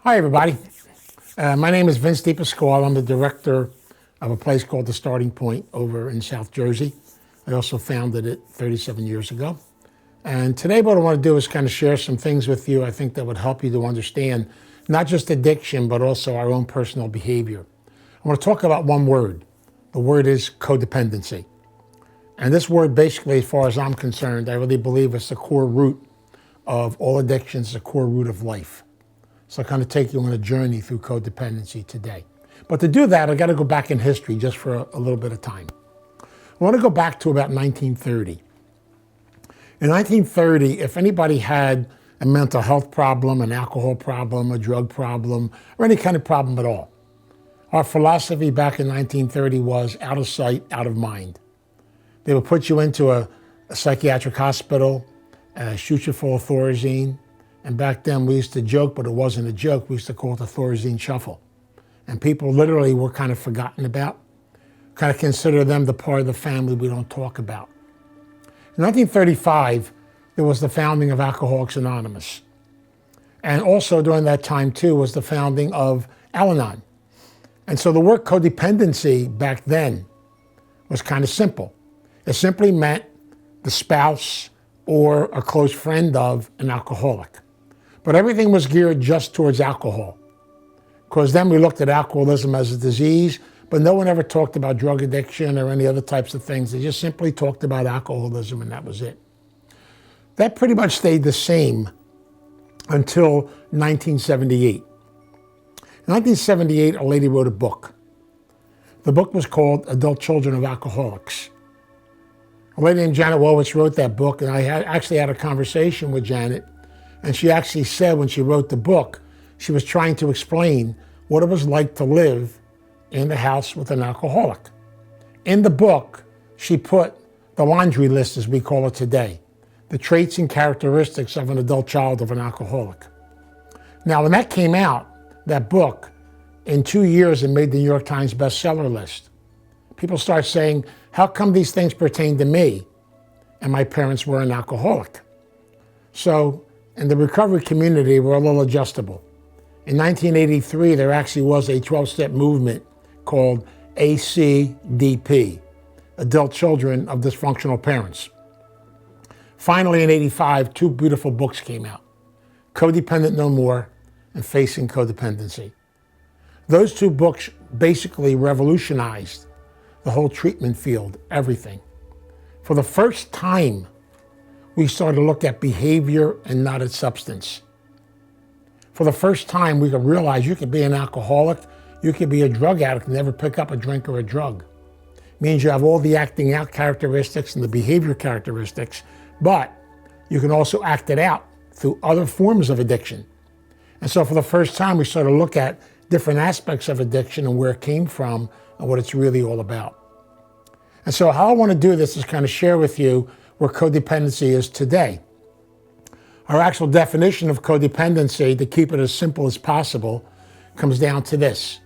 Hi, everybody. My name is Vince DiPasquale. I'm the director of a place called The Starting Point over in South Jersey. I also founded it 37 years ago. And today what I want to do is kind of share some things with you I think that would help you to understand not just addiction, but also our own personal behavior. I want to talk about one word. The word is codependency. And this word basically, as far as I'm concerned, I really believe it's the core root of all addictions, the core root of life. So I'll kind of take you on a journey through codependency today. But to do that, I got to go back in history just for a little bit of time. I want to go back to about 1930. In 1930, if anybody had a mental health problem, an alcohol problem, a drug problem, or any kind of problem at all, our philosophy back in 1930 was out of sight, out of mind. They would put you into a psychiatric hospital, shoot you full of Thorazine. And back then we used to joke, but it wasn't a joke. We used to call it the Thorazine shuffle. And people literally were kind of forgotten about, kind of consider them the part of the family we don't talk about. In 1935, there was the founding of Alcoholics Anonymous. And also during that time too was the founding of Al-Anon. And so the word codependency back then was kind of simple. It simply meant the spouse or a close friend of an alcoholic. But everything was geared just towards alcohol. Because then we looked at alcoholism as a disease, but no one ever talked about drug addiction or any other types of things. They just simply talked about alcoholism and that was it. That pretty much stayed the same until 1978. In 1978, a lady wrote a book. The book was called Adult Children of Alcoholics. A lady named Janet Wolowitz wrote that book, and I actually had a conversation with Janet, and she actually said when she wrote the book, she was trying to explain what it was like to live in the house with an alcoholic. In the book, she put the laundry list, as we call it today, the traits and characteristics of an adult child of an alcoholic. Now, when that came out, that book, in 2 years, it made the New York Times bestseller list. People start saying, how come these things pertain to me? And my parents were an alcoholic. So in the recovery community, we're a little adjustable. In 1983, there actually was a 12-step movement called ACDP, Adult Children of Dysfunctional Parents. Finally, in 85, two beautiful books came out, Codependent No More and Facing Codependency. Those two books basically revolutionized the whole treatment field, everything. For the first time, we started to look at behavior and not at substance. For the first time, we could realize you could be an alcoholic, you could be a drug addict and never pick up a drink or a drug. It means you have all the acting out characteristics and the behavior characteristics, but you can also act it out through other forms of addiction. And so for the first time, we started to look at different aspects of addiction and where it came from and what it's really all about. And so how I want to do this is kind of share with you where codependency is today. Our actual definition of codependency, to keep it as simple as possible, comes down to this: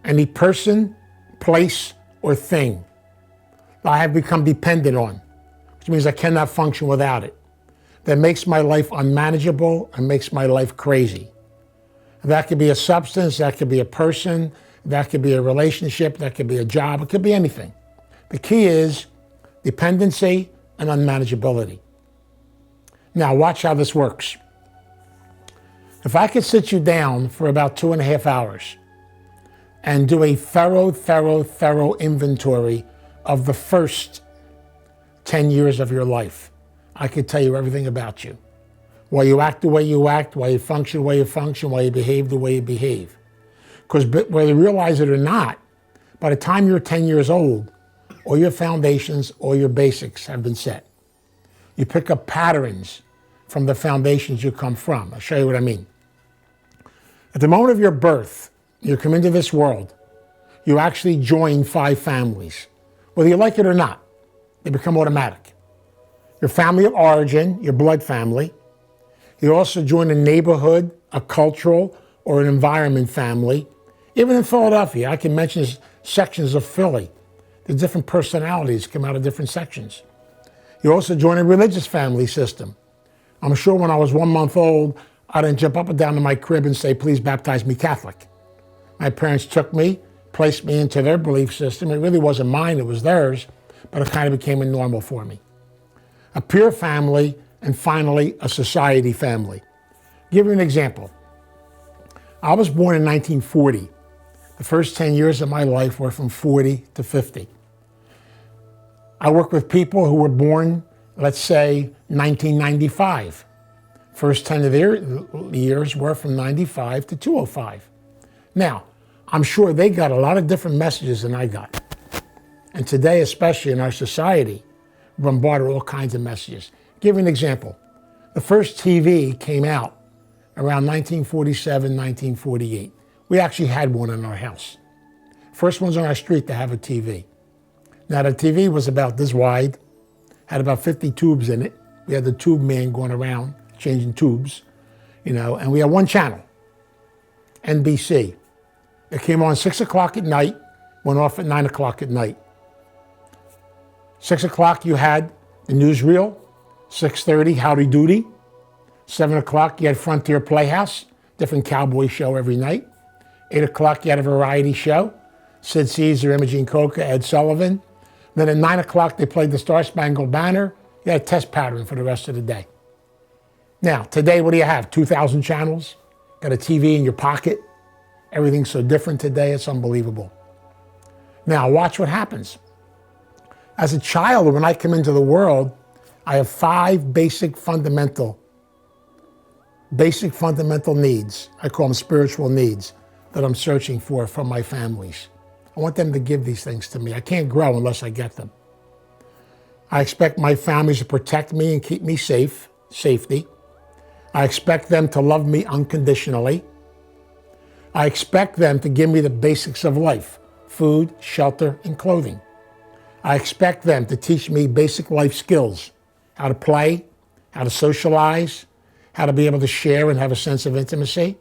any person, place, or thing that I have become dependent on, which means I cannot function without it, that makes my life unmanageable and makes my life crazy. That could be a substance, that could be a person, that could be a relationship, that could be a job, it could be anything. The key is dependency and unmanageability. Now watch how this works. If I could sit you down for about 2.5 hours and do a thorough inventory of the first 10 years of your life, I could tell you everything about you. Why you act the way you act, why you function the way you function, why you behave the way you behave. Because whether you realize it or not, by the time you're 10 years old, all your foundations, all your basics have been set. You pick up patterns from the foundations you come from. I'll show you what I mean. At the moment of your birth, you come into this world, you actually join 5 families. Whether you like it or not, they become automatic. Your family of origin, your blood family. You also join a neighborhood, a cultural, or an environment family. Even in Philadelphia, I can mention sections of Philly. The different personalities come out of different sections. You also join a religious family system. I'm sure when I was 1 month old, I didn't jump up and down to my crib and say, please baptize me Catholic. My parents took me, placed me into their belief system. It really wasn't mine, it was theirs, but it kind of became a normal for me. A peer family, and finally, a society family. Give you an example. I was born in 1940. The first 10 years of my life were from 40 to 50. I work with people who were born, let's say, 1995. First 10 of their years were from 95 to 205. Now, I'm sure they got a lot of different messages than I got. And today, especially in our society, we're bombarded with all kinds of messages. Give you an example. The first TV came out around 1947, 1948. We actually had one in our house. First ones on our street to have a TV. Now the TV was about this wide, had about 50 tubes in it. We had the tube man going around changing tubes, and we had one channel, NBC. It came on 6 o'clock at night, went off at 9 o'clock at night. 6 o'clock you had the newsreel, 6:30 Howdy Doody, 7 o'clock you had Frontier Playhouse, different cowboy show every night. 8 o'clock you had a variety show, Sid Caesar, Imogene Coca, Ed Sullivan. Then at 9 o'clock they played the Star Spangled Banner. You had a test pattern for the rest of the day. Now, today what do you have? 2,000 channels? Got a TV in your pocket? Everything's so different today, it's unbelievable. Now, watch what happens. As a child, when I come into the world, I have 5 basic fundamental needs. I call them spiritual needs that I'm searching for from my families. I want them to give these things to me. I can't grow unless I get them. I expect my families to protect me and keep me safe, safety. I expect them to love me unconditionally. I expect them to give me the basics of life, food, shelter, and clothing. I expect them to teach me basic life skills, how to play, how to socialize, how to be able to share and have a sense of intimacy.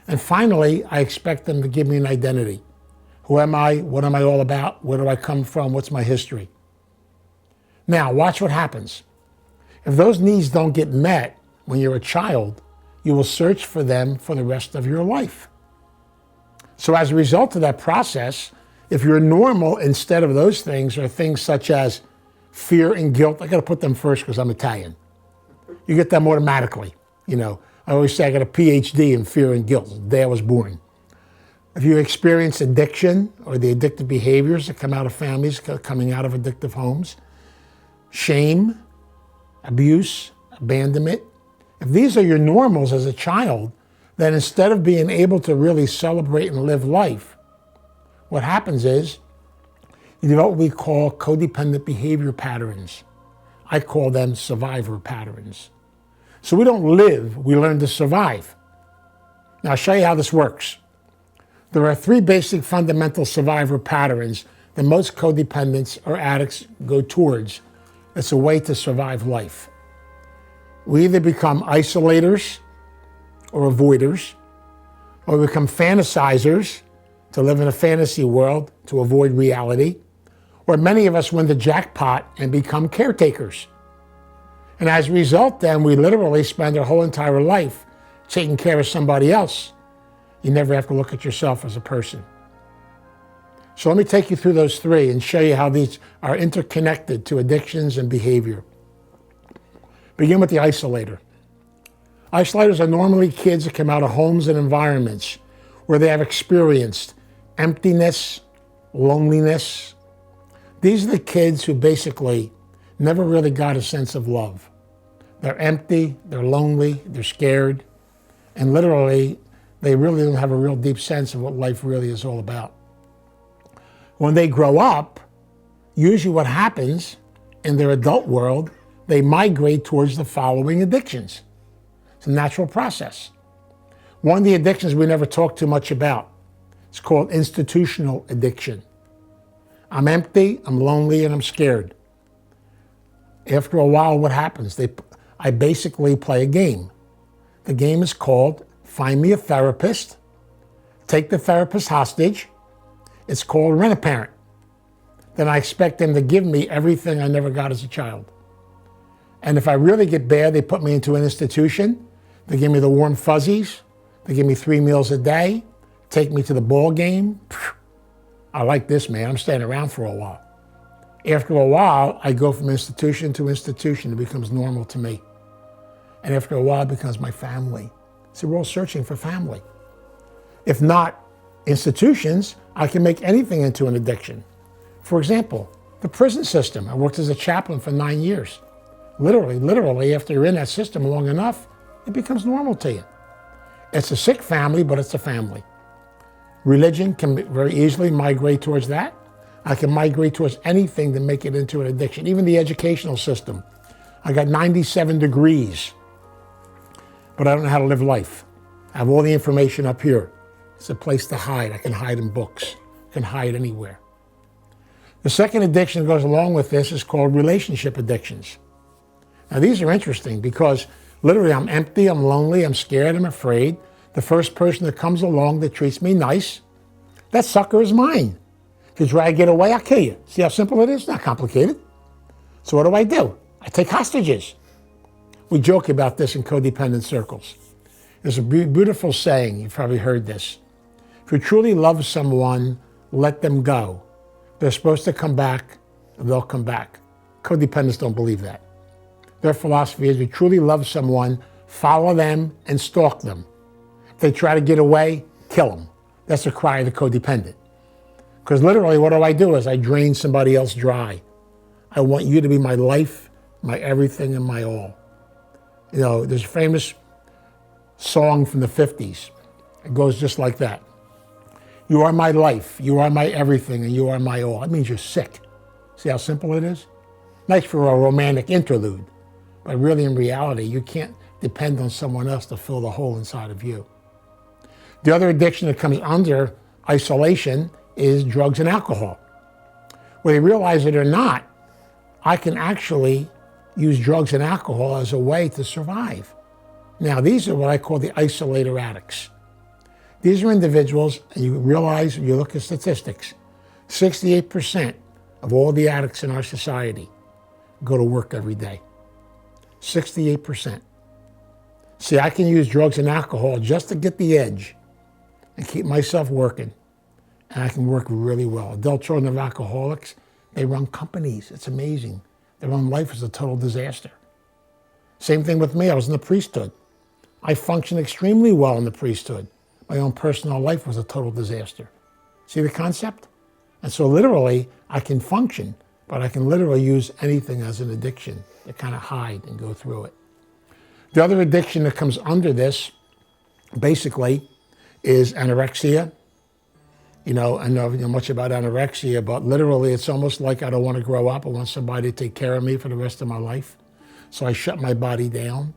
And finally, I expect them to give me an identity. Who am I? What am I all about? Where do I come from? What's my history? Now, watch what happens. If those needs don't get met when you're a child, you will search for them for the rest of your life. So as a result of that process, if you're normal instead of those things are things such as fear and guilt, I got to put them first because I'm Italian. You get them automatically. I always say I got a PhD in fear and guilt. The day I was born. If you experience addiction or the addictive behaviors that come out of families coming out of addictive homes, shame, abuse, abandonment, if these are your normals as a child, then instead of being able to really celebrate and live life, what happens is you develop what we call codependent behavior patterns. I call them survivor patterns. So we don't live, we learn to survive. Now I'll show you how this works. There are 3 basic fundamental survivor patterns that most codependents or addicts go towards. It's a way to survive life. We either become isolators or avoiders, or we become fantasizers to live in a fantasy world to avoid reality, or many of us win the jackpot and become caretakers. And as a result, then, we literally spend our whole entire life taking care of somebody else. You never have to look at yourself as a person. So let me take you through those 3 and show you how these are interconnected to addictions and behavior. Begin with the isolator. Isolators are normally kids that come out of homes and environments where they have experienced emptiness, loneliness. These are the kids who basically never really got a sense of love. They're empty, they're lonely, they're scared, and literally, they really don't have a real deep sense of what life really is all about. When they grow up, usually what happens in their adult world, they migrate towards the following addictions. It's a natural process. One of the addictions we never talk too much about, it's called institutional addiction. I'm empty, I'm lonely, and I'm scared. After a while, what happens? I basically play a game. The game is called Find Me a Therapist, Take the Therapist Hostage. It's called Rent-A-Parent. Then I expect them to give me everything I never got as a child. And if I really get bad, they put me into an institution. They give me the warm fuzzies. They give me 3 meals a day. Take me to the ball game. I like this, man. I'm staying around for a while. After a while, I go from institution to institution. It becomes normal to me. And after a while, it becomes my family. See, we're all searching for family. If not institutions, I can make anything into an addiction. For example, the prison system. I worked as a chaplain for 9 years. Literally, after you're in that system long enough, it becomes normal to you. It's a sick family, but it's a family. Religion can very easily migrate towards that. I can migrate towards anything to make it into an addiction. Even the educational system. I got 97 degrees, but I don't know how to live life. I have all the information up here. It's a place to hide. I can hide in books. I can hide anywhere. The second addiction that goes along with this is called relationship addictions. Now these are interesting because literally I'm empty, I'm lonely, I'm scared, I'm afraid. The first person that comes along that treats me nice, that sucker is mine. If you try to get away, I'll kill you. See how simple it is? Not complicated. So what do? I take hostages. We joke about this in codependent circles. There's a beautiful saying, you've probably heard this. If you truly love someone, let them go. They're supposed to come back, they'll come back. Codependents don't believe that. Their philosophy is if you truly love someone, follow them and stalk them. If they try to get away, kill them. That's the cry of the codependent. Because literally what do is I drain somebody else dry. I want you to be my life, my everything, and my all. You know, there's a famous song from the 50s. It goes just like that. You are my life, you are my everything, and you are my all. That means you're sick. See how simple it is? Nice for a romantic interlude. But really, in reality, you can't depend on someone else to fill the hole inside of you. The other addiction that comes under isolation is drugs and alcohol. Whether you realize it or not, I can actually use drugs and alcohol as a way to survive. Now, these are what I call the isolator addicts. These are individuals, and you realize, you look at statistics, 68% of all the addicts in our society go to work every day. 68%. See, I can use drugs and alcohol just to get the edge and keep myself working. And I can work really well. Adult children of alcoholics, they run companies. It's amazing. Their own life is a total disaster. Same thing with me. I was in the priesthood. I functioned extremely well in the priesthood. My own personal life was a total disaster. See the concept? And so literally, I can function, but I can literally use anything as an addiction to kind of hide and go through it. The other addiction that comes under this, basically, is anorexia. You know, I know much about anorexia, but literally it's almost like I don't want to grow up. I want somebody to take care of me for the rest of my life. So I shut my body down.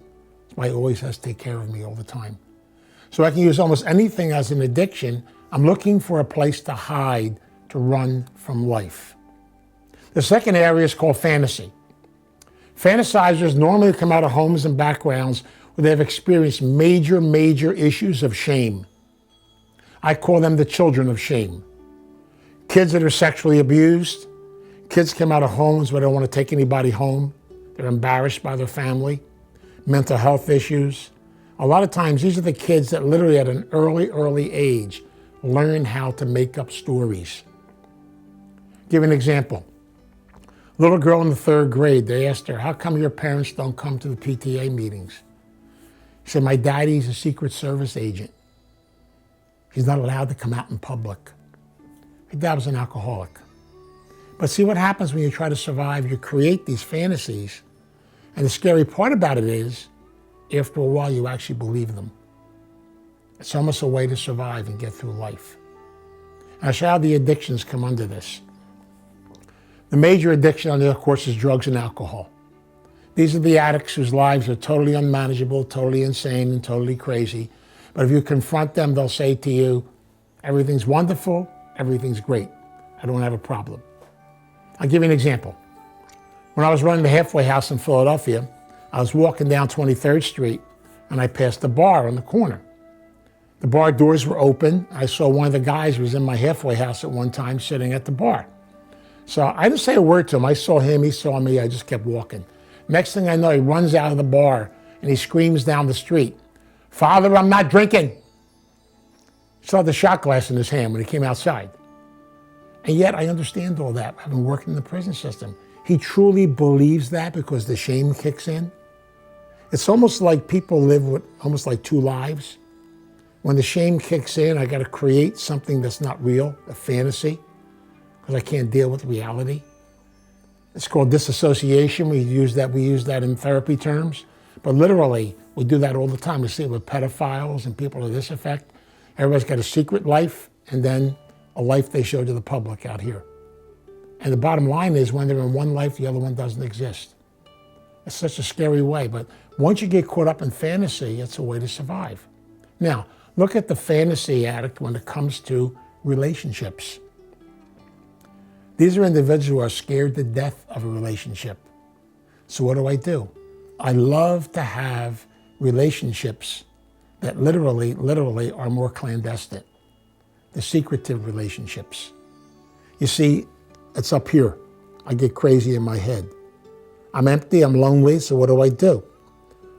My always has to take care of me all the time. So I can use almost anything as an addiction. I'm looking for a place to hide, to run from life. The second area is called fantasy. Fantasizers normally come out of homes and backgrounds where they've experienced major issues of shame. I call them the children of shame. Kids that are sexually abused. Kids come out of homes where they don't want to take anybody home. They're embarrassed by their family. Mental health issues. A lot of times, these are the kids that literally at an early age learn how to make up stories. Give an example. Little girl in the 3rd grade, they asked her, how come your parents don't come to the PTA meetings? She said, my daddy's a Secret Service agent. He's not allowed to come out in public. Her dad was an alcoholic. But see what happens when you try to survive? You create these fantasies. And the scary part about it is, after a while, you actually believe them. It's almost a way to survive and get through life. And I'll show how the addictions come under this. The major addiction under, of course, is drugs and alcohol. These are the addicts whose lives are totally unmanageable, totally insane, and totally crazy. But if you confront them, they'll say to you, everything's wonderful, everything's great. I don't have a problem. I'll give you an example. When I was running the halfway house in Philadelphia, I was walking down 23rd Street and I passed a bar on the corner. The bar doors were open. I saw one of the guys who was in my halfway house at one time sitting at the bar. So I didn't say a word to him. I saw him, he saw me, I just kept walking. Next thing I know, he runs out of the bar and he screams down the street, Father, I'm not drinking. He still had the shot glass in his hand when he came outside. And yet I understand all that, having worked in the prison system. He truly believes that because the shame kicks in. It's almost like people live with almost like two lives. When the shame kicks in, I got to create something that's not real, a fantasy, because I can't deal with reality. It's called disassociation. We use that in therapy terms. But literally, we do that all the time. We see it with pedophiles and people to this effect. Everybody's got a secret life and then a life they show to the public out here. And the bottom line is when they're in one life, the other one doesn't exist. It's such a scary way. But once you get caught up in fantasy, it's a way to survive. Now, look at the fantasy addict when it comes to relationships. These are individuals who are scared to death of a relationship. So what do? I love to have relationships that literally are more clandestine. The secretive relationships. You see, it's up here. I get crazy in my head. I'm empty, I'm lonely, so what do?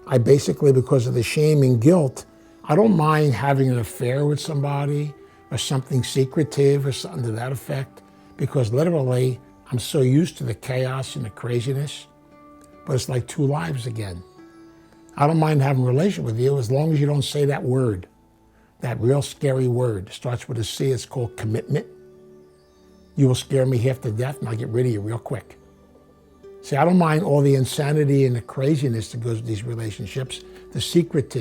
I basically, because of the shame and guilt, I don't mind having an affair with somebody or something secretive or something to that effect, because literally I'm so used to the chaos and the craziness, but it's like two lives again. I don't mind having a relationship with you as long as you don't say that word, that real scary word. It starts with a C, it's called commitment. You will scare me half to death and I'll get rid of you real quick. See, I don't mind all the insanity and the craziness that goes with these relationships, the secret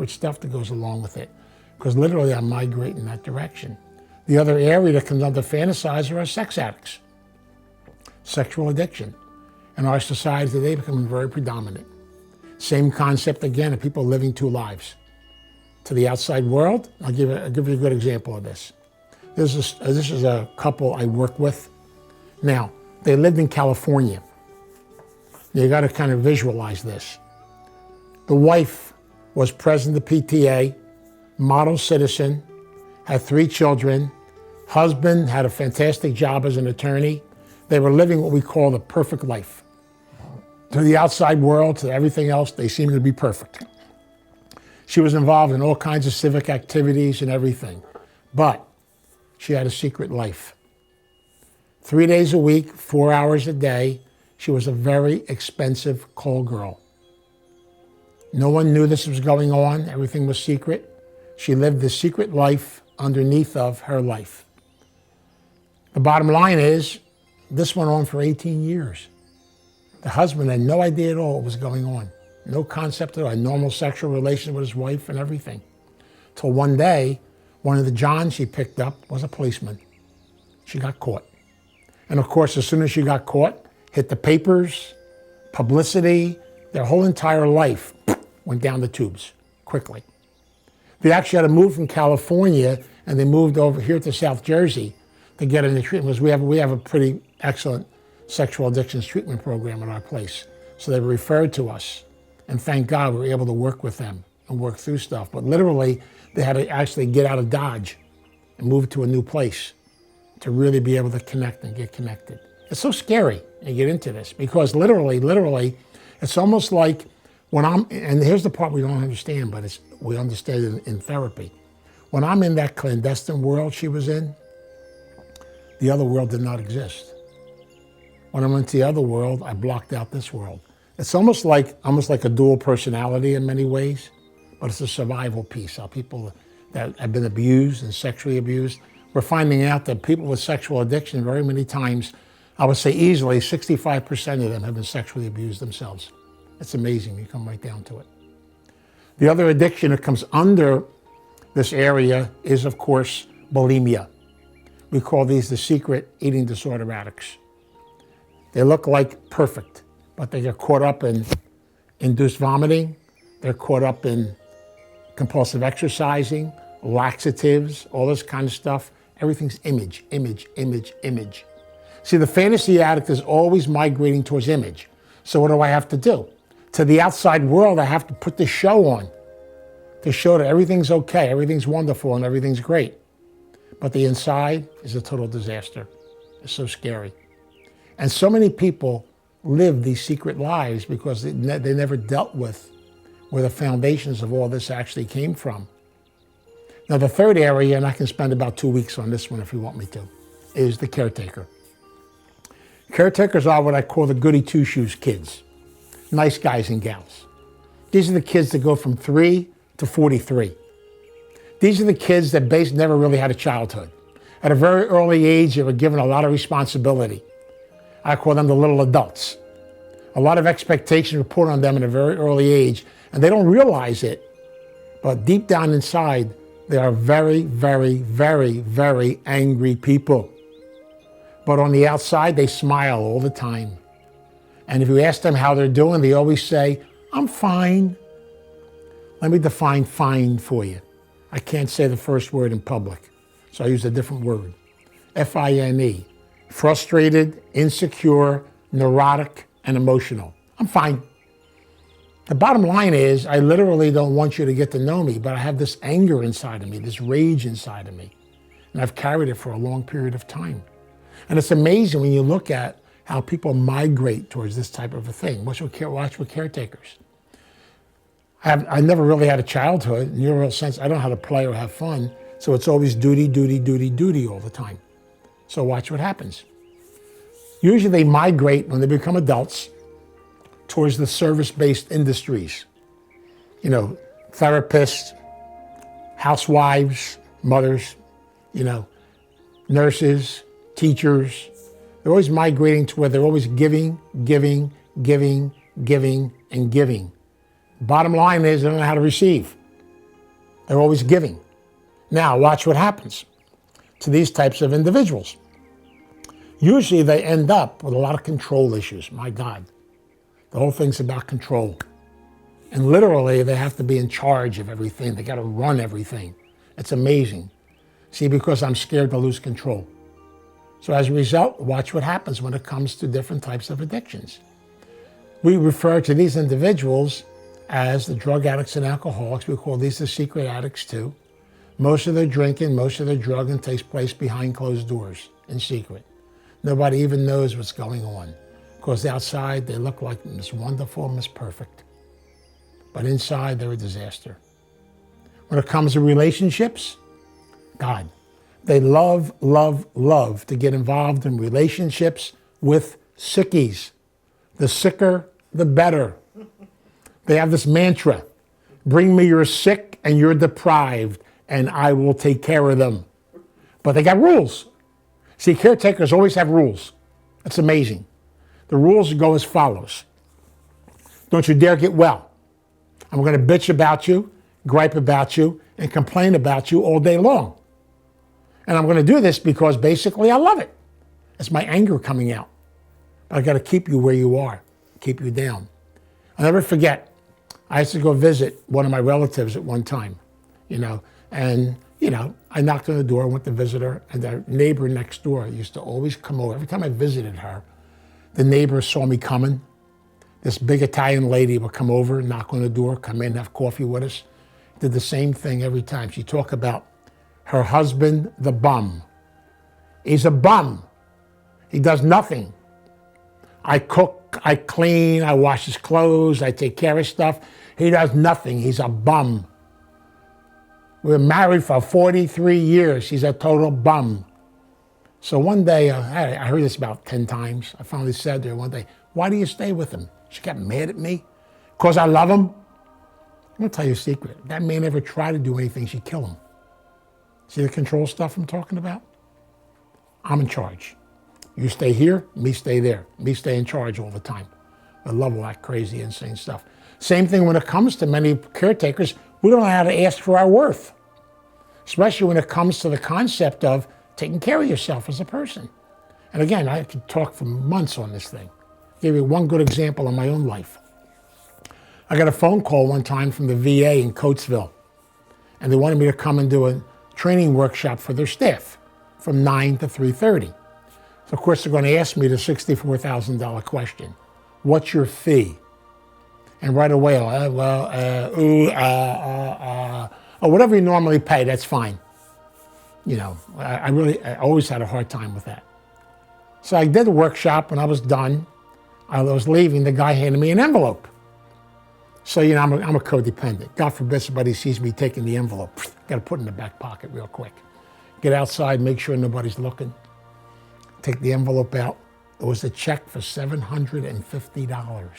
stuff that goes along with it, because literally I'm migrating in that direction. The other area that comes under fantasizer are sex addicts, sexual addiction. In our society today, becoming very predominant. Same concept again of people living two lives. To the outside world, I'll give you a good example of this. This is a couple I work with. Now, they lived in California. You got to kind of visualize this. The wife was president of PTA, model citizen, had 3 children. Husband had a fantastic job as an attorney. They were living what we call the perfect life. To the outside world, to everything else, they seemed to be perfect. She was involved in all kinds of civic activities and everything. But she had a secret life. 3 days a week, 4 hours a day, she was a very expensive call girl. No one knew this was going on. Everything was secret. She lived the secret life underneath of her life. The bottom line is, this went on for 18 years. The husband had no idea at all what was going on. No concept at all. A normal sexual relation with his wife and everything. Till one day, one of the Johns she picked up was a policeman. She got caught. And of course, as soon as she got caught, hit the papers, publicity, their whole entire life went down the tubes quickly. They actually had to move from California and they moved over here to South Jersey to get into treatment, because we have a pretty excellent sexual addictions treatment program at our place. So they were referred to us. And thank God we were able to work with them and work through stuff. But literally, they had to actually get out of Dodge and move to a new place to really be able to connect and get connected. It's so scary to get into this because literally, it's almost like when and here's the part we don't understand, but we understand it in therapy. When I'm in that clandestine world she was in, the other world did not exist. When I went to the other world, I blocked out this world. It's almost like a dual personality in many ways, but it's a survival piece. How people that have been abused and sexually abused, we're finding out that people with sexual addiction very many times, I would say easily 65% of them have been sexually abused themselves. It's amazing, you come right down to it. The other addiction that comes under this area is, of course, bulimia. We call these the secret eating disorder addicts. They look like perfect, but they get caught up in induced vomiting. They're caught up in compulsive exercising, laxatives, all this kind of stuff. Everything's image. See, the fantasy addict is always migrating towards image. So what do I have to do? To the outside world, I have to put this show on to show that everything's okay, everything's wonderful, and everything's great. But the inside is a total disaster. It's so scary. And so many people live these secret lives because they never dealt with where the foundations of all this actually came from. Now the third area, and I can spend about 2 weeks on this one if you want me to, is the caretaker. Caretakers are what I call the goody two-shoes kids. Nice guys and gals. These are the kids that go from 3 to 43. These are the kids that basically never really had a childhood. At a very early age, they were given a lot of responsibility. I call them the little adults. A lot of expectations were put on them at a very early age, and they don't realize it. But deep down inside, they are very, very, very, very angry people. But on the outside, they smile all the time. And if you ask them how they're doing, they always say, I'm fine. Let me define fine for you. I can't say the first word in public, so I use a different word. F-I-N-E. Frustrated, insecure, neurotic, and emotional. I'm fine. The bottom line is, I literally don't want you to get to know me, but I have this anger inside of me, this rage inside of me. And I've carried it for a long period of time. And it's amazing when you look at how people migrate towards this type of a thing. Watch with caretakers. I never really had a childhood. In your real sense, I don't know how to play or have fun. So it's always duty, duty, duty, duty all the time. So watch what happens. Usually they migrate when they become adults towards the service-based industries. You know, therapists, housewives, mothers, you know, nurses, teachers. They're always migrating to where they're always giving, giving, giving, giving, and giving. Bottom line is they don't know how to receive. They're always giving. Now, watch what happens to these types of individuals. Usually they end up with a lot of control issues. My God. The whole thing's about control. And literally, they have to be in charge of everything. They got to run everything. It's amazing. See, because I'm scared to lose control. So as a result, watch what happens when it comes to different types of addictions. We refer to these individuals as the drug addicts and alcoholics. We call these the secret addicts too. Most of their drinking, most of their drugging takes place behind closed doors, in secret. Nobody even knows what's going on. Because outside, they look like Miss Wonderful, Miss Perfect. But inside, they're a disaster. When it comes to relationships, God, they love, love, love to get involved in relationships with sickies. The sicker, the better. They have this mantra, bring me your sick and you're deprived, and I will take care of them. But they got rules. See, caretakers always have rules. It's amazing. The rules go as follows. Don't you dare get well. I'm going to bitch about you, gripe about you, and complain about you all day long. And I'm going to do this because basically I love it. It's my anger coming out. But I got to keep you where you are, keep you down. I'll never forget, I used to go visit one of my relatives at one time, and I knocked on the door, went to visit her, and the neighbor next door used to always come over. Every time I visited her, the neighbor saw me coming. This big Italian lady would come over, knock on the door, come in, have coffee with us. Did the same thing every time. She'd talk about her husband, the bum. He's a bum. He does nothing. I cook, I clean, I wash his clothes, I take care of stuff. He does nothing. He's a bum. We're married for 43 years. He's a total bum. So one day, I heard this about 10 times. I finally said to her one day, why do you stay with him? She got mad at me. Because I love him? I'm going to tell you a secret. If that man ever tried to do anything, she'd kill him. See the control stuff I'm talking about? I'm in charge. You stay here, me stay there. Me stay in charge all the time. I love all that crazy, insane stuff. Same thing when it comes to many caretakers. We don't know how to ask for our worth. Especially when it comes to the concept of taking care of yourself as a person. And again, I could talk for months on this thing. I'll give you one good example in my own life. I got a phone call one time from the VA in Coatesville. And they wanted me to come and do a training workshop for their staff from 9 to 3:30. So of course they're going to ask me the $64,000 question. What's your fee? And right away, or whatever you normally pay, that's fine. I always had a hard time with that. So I did the workshop. When I was done, I was leaving, the guy handed me an envelope. So, I'm a codependent. God forbid somebody sees me taking the envelope. Got to put it in the back pocket real quick. Get outside, make sure nobody's looking. Take the envelope out. It was a check for $750.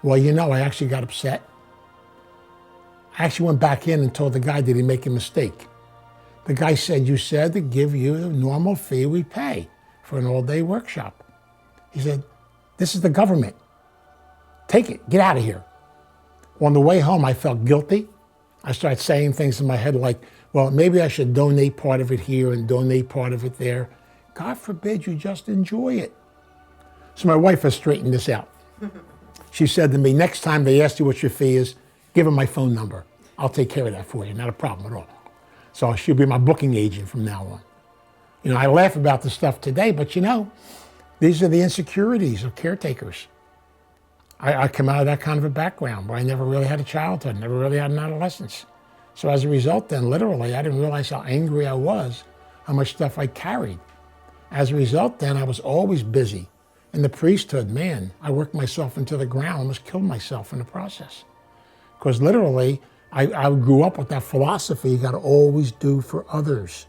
Well, I actually got upset. I actually went back in and told the guy, did he make a mistake? The guy said, you said to give you the normal fee we pay for an all-day workshop. He said, this is the government. Take it, get out of here. Well, on the way home, I felt guilty. I started saying things in my head like, well, maybe I should donate part of it here and donate part of it there. God forbid you just enjoy it. So my wife has straightened this out. She said to me, next time they ask you what your fee is, give them my phone number. I'll take care of that for you, not a problem at all. So she'll be my booking agent from now on. I laugh about this stuff today, but these are the insecurities of caretakers. I come out of that kind of a background where I never really had a childhood, never really had an adolescence. So as a result then, literally, I didn't realize how angry I was, how much stuff I carried. As a result then, I was always busy. In the priesthood, man, I worked myself into the ground, almost killed myself in the process. Because literally, I grew up with that philosophy, you got to always do for others.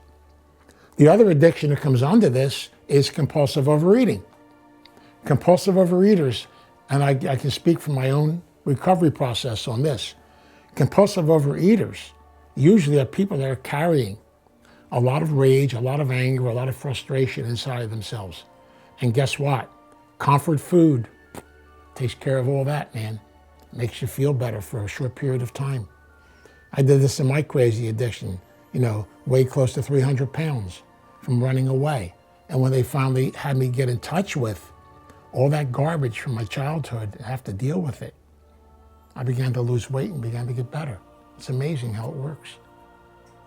The other addiction that comes under this is compulsive overeating. Compulsive overeaters, and I can speak from my own recovery process on this. Compulsive overeaters usually are people that are carrying a lot of rage, a lot of anger, a lot of frustration inside of themselves. And guess what? Comfort food takes care of all that, man. Makes you feel better for a short period of time. I did this in my crazy addiction, weighed close to 300 pounds from running away. And when they finally had me get in touch with all that garbage from my childhood and have to deal with it, I began to lose weight and began to get better. It's amazing how it works.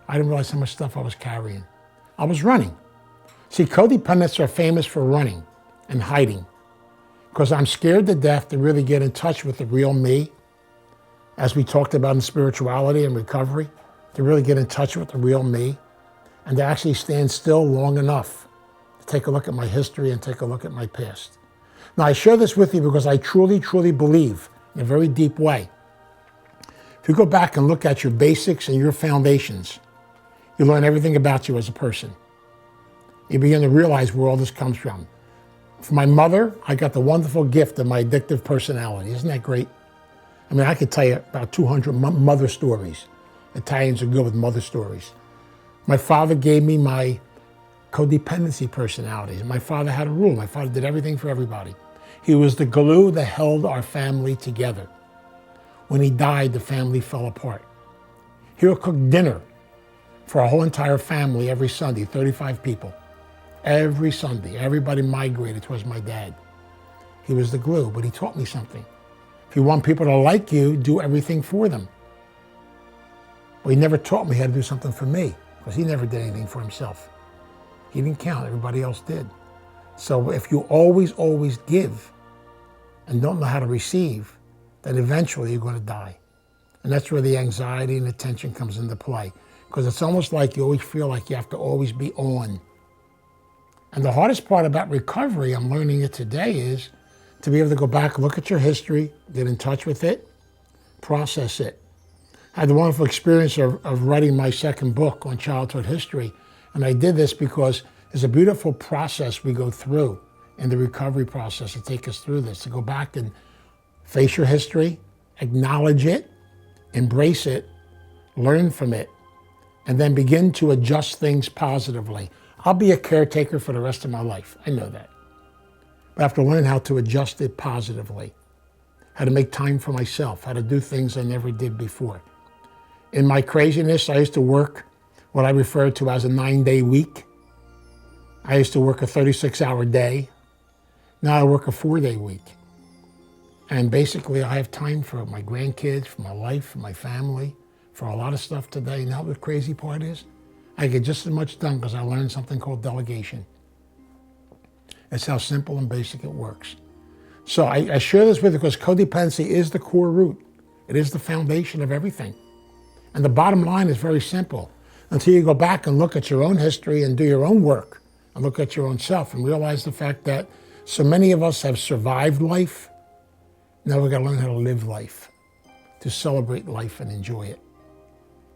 I didn't realize how much stuff I was carrying. I was running. See, codependents are famous for running and hiding because I'm scared to death to really get in touch with the real me, as we talked about in spirituality and recovery, to really get in touch with the real me and to actually stand still long enough to take a look at my history and take a look at my past. Now, I share this with you because I truly, truly believe in a very deep way. If you go back and look at your basics and your foundations, you learn everything about you as a person. You begin to realize where all this comes from. From my mother, I got the wonderful gift of my addictive personality. Isn't that great? I mean, I could tell you about 200 mother stories. Italians are good with mother stories. My father gave me my codependency personalities. My father had a rule. My father did everything for everybody. He was the glue that held our family together. When he died, the family fell apart. He would cook dinner for our whole entire family every Sunday, 35 people. Every Sunday, everybody migrated towards my dad. He was the glue, but he taught me something. If you want people to like you, do everything for them. But he never taught me how to do something for me, because he never did anything for himself. He didn't count, everybody else did. So if you always give and don't know how to receive, then eventually you're going to die. And that's where the anxiety and the tension comes into play. Because it's almost like you always feel like you have to always be on. And the hardest part about recovery, I'm learning it today, is to be able to go back, look at your history, get in touch with it, process it. I had the wonderful experience of writing my second book on childhood history. And I did this because there's a beautiful process we go through in the recovery process to take us through this, to go back and face your history, acknowledge it, embrace it, learn from it, and then begin to adjust things positively. I'll be a caretaker for the rest of my life. I know that. But I have to learn how to adjust it positively, how to make time for myself, how to do things I never did before. In my craziness, I used to work what I refer to as a 9-day week. I used to work a 36-hour day. Now I work a 4-day week. And basically I have time for my grandkids, for my life, for my family, for a lot of stuff today. You know what the crazy part is? I get just as much done because I learned something called delegation. It's how simple and basic it works. So I share this with you because codependency is the core root. It is the foundation of everything. And the bottom line is very simple. Until you go back and look at your own history and do your own work and look at your own self and realize the fact that so many of us have survived life Now we've got to learn how to live life, to celebrate life and enjoy it.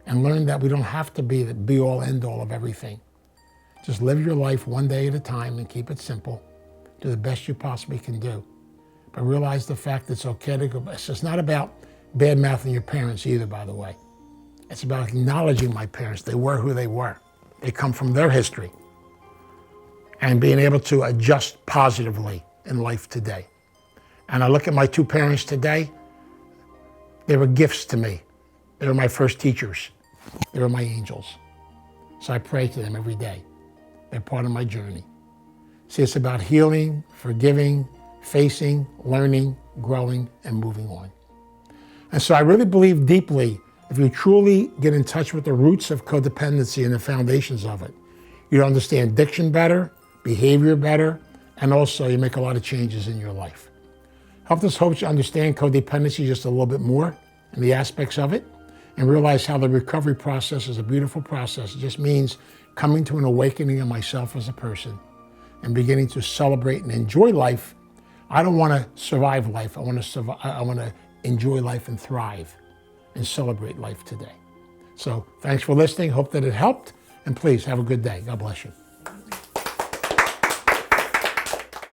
And learn that we don't have to be the be-all, end-all of everything. Just live your life one day at a time and keep it simple. Do the best you possibly can do. But realize the fact that it's okay to go. It's not about bad-mouthing your parents either, by the way. It's about acknowledging my parents. They were who they were. They come from their history. And being able to adjust positively in life today. And I look at my two parents today, they were gifts to me. They were my first teachers. They were my angels. So I pray to them every day. They're part of my journey. See, it's about healing, forgiving, facing, learning, growing, and moving on. And so I really believe deeply, if you truly get in touch with the roots of codependency and the foundations of it, you understand addiction better, behavior better, and also you make a lot of changes in your life. Hope this helps you understand codependency just a little bit more and the aspects of it, and realize how the recovery process is a beautiful process. It just means coming to an awakening of myself as a person and beginning to celebrate and enjoy life. I don't want to survive life. I want to enjoy life and thrive and celebrate life today. So thanks for listening. Hope that it helped. And please have a good day. God bless you.